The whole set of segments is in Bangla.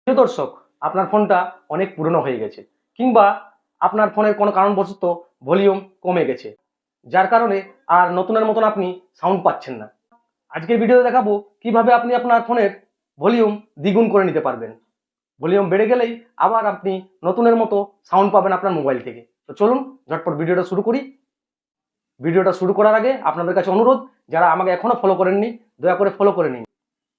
প্রিয় দর্শক, আপনার ফোনটা অনেক পুরনো হয়ে গেছে কিংবা আপনার ফোনের কোনো কারণবশত ভলিউম কমে গেছে, যার কারণে আর নতুনের মতন আপনি সাউন্ড পাচ্ছেন না। আজকের ভিডিওতে দেখাবো কিভাবে আপনি আপনার ফোনের ভলিউম দ্বিগুণ করে নিতে পারবেন। ভলিউম বেড়ে গেলেই আবার আপনি নতুনের মতো সাউন্ড পাবেন আপনার মোবাইল থেকে। তো চলুন ঝটপট ভিডিওটা শুরু করি। ভিডিওটা শুরু করার আগে আপনাদের কাছে অনুরোধ, যারা আমাকে এখনো ফলো করেননি দয়া করে ফলো করে নিন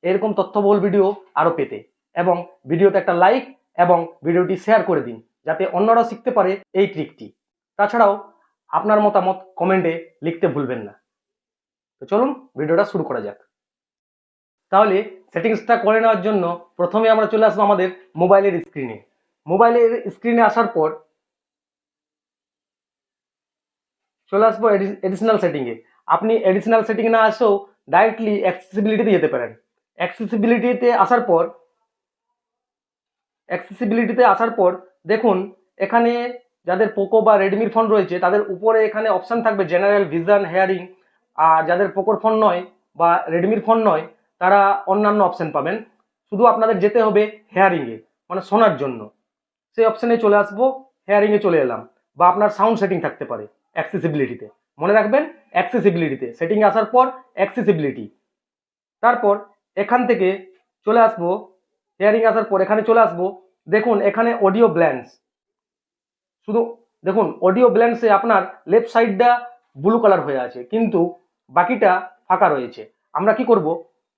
এরকম তথ্যবহুল ভিডিও আরো পেতে, এবং ভিডিওতে একটা লাইক এবং ভিডিওটি শেয়ার করে দিন যাতে অন্যরাও শিখতে পারে এই ট্রিকটি। তাছাড়াও আপনার মতামত কমেন্টে লিখতে ভুলবেন না। তো চলুন ভিডিওটা শুরু করা যাক। তাহলে সেটিংসটা করে নেওয়ার জন্য প্রথমে আমরা চলে আসবো আমাদের মোবাইলের স্ক্রিনে। মোবাইলের স্ক্রিনে আসার পর চলে আসবো এডিশনাল সেটিংয়ে। আপনি এডিশনাল সেটিং না আসেও ডাইরেক্টলি অ্যাক্সেসিবিলিটিতে যেতে পারেন। অ্যাক্সেসিবিলিটিতে আসার পর দেখুন, এখানে যাদের পোকো বা রেডমির ফোন রয়েছে তাদের উপরে এখানে অপশান থাকবে জেনারেল, ভিশন, হেয়ারিং। আর যাদের পোকোর ফোন নয় বা রেডমির ফোন নয় তারা অন্যান্য অপশান পাবেন। শুধু আপনাদের যেতে হবে হেয়ারিংয়ে, মানে শোনার জন্য। সেই অপশানে চলে আসবো, হেয়ারিংয়ে চলে এলাম। বা আপনার সাউন্ড সেটিং থাকতে পারে অ্যাক্সেসিবিলিটিতে, মনে রাখবেন অ্যাক্সেসিবিলিটিতে সেটিংয়ে আসার পর অ্যাক্সেসিবিলিটি। তারপর এখান থেকে চলে আসবো, হেয়ারিং আসার পর এখানে চলে আসবো। দেখুন এখানে অডিও ব্ল্যান্স, শুধু দেখুন অডিও ব্ল্যান্সে আপনার লেফট সাইডটা ব্লু কালার হয়ে আছে কিন্তু বাকিটা ফাঁকা রয়েছে। আমরা কি করব,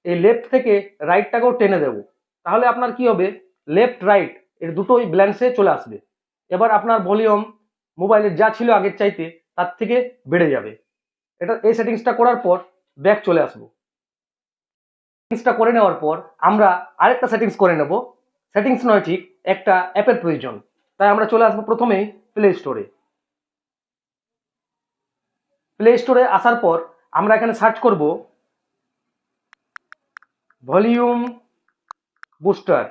এই লেফট থেকে রাইটটাকেও টেনে দেব, তাহলে আপনার কি হবে, লেফট রাইট এর দুটোই ব্ল্যান্সে চলে আসবে। এবার আপনার ভলিউম মোবাইলের যা ছিল আগের চাইতে তার থেকে বেড়ে যাবে। এই সেটিংসটা করার পর ব্যাক চলে আসবো। সেটিংসটা করে নেওয়ার পর আমরা আরেকটা সেটিংস করে নেব। সেটিংস নয়, ঠিক একটা অ্যাপের প্রয়োজন। তাই আমরা চলে আসবো প্রথমেই প্লে স্টোরে। প্লে স্টোরে আসার পর আমরা এখানে সার্চ করব ভলিউম বুস্টার।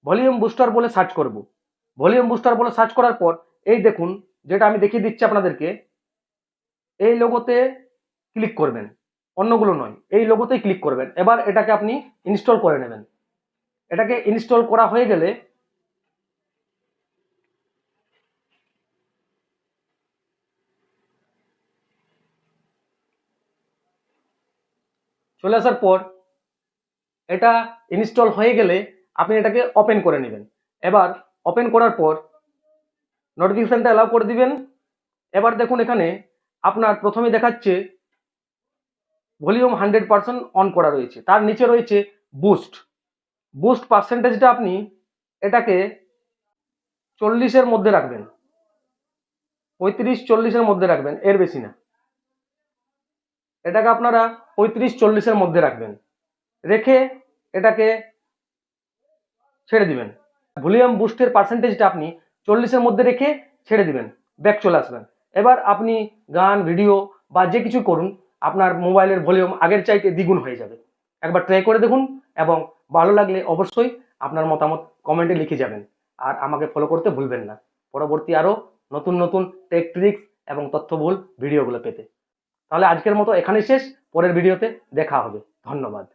ভলিউম বুস্টার বলে সার্চ করব। ভলিউম বুস্টার বলে সার্চ করার পর এই দেখুন, যেটা আমি দেখিয়ে দিচ্ছি আপনাদেরকে, এই লোগোতে ক্লিক করবেন, অন্যগুলো নয়, এই লোগোতেই ক্লিক করবেন। এবার এটাকে আপনি ইনস্টল করে নেবেন। এটাকে ইনস্টল করা হয়ে গেলে চলে আসার পর এটা ইনস্টল হয়ে গেলে আপনি এটাকে ওপেন করে নেবেন। এবার ওপেন করার পর নোটিফিকেশনটা অ্যালাউ করে দিবেন। এবার দেখুন এখানে আপনার প্রথমে দেখাচ্ছে ভলিউম 100% অন করা রয়েছে, তার নিচে রয়েছে বুস্ট। বুস্ট পার্সেন্টেজটা আপনি এটাকে 40-এর মধ্যে রাখবেন, 35-40-এর মধ্যে রাখবেন, এর বেশি না। এটাকে আপনারা 35-40-এর মধ্যে রাখবেন, রেখে এটাকে ছেড়ে দিবেন। ভলিউম বুস্টের পার্সেন্টেজটা আপনি 40-এর মধ্যে রেখে ছেড়ে দিবেন, ব্যাক চলে আসবেন। এবার আপনি গান, ভিডিও বা যে কিছু করুন, আপনার মোবাইলের ভলিউম আগের চাইতে দ্বিগুণ হয়ে যাবে। একবার ট্রাই করে দেখুন এবং ভালো লাগলে অবশ্যই আপনার মতামত কমেন্টে লিখে যাবেন। আর আমাকে ফলো করতে ভুলবেন না পরবর্তী আরও নতুন নতুন টেক ট্রিক্স এবং তথ্যবহুল ভিডিওগুলো পেতে। তাহলে আজকের মতো এখানেই শেষ, পরের ভিডিওতে দেখা হবে। ধন্যবাদ।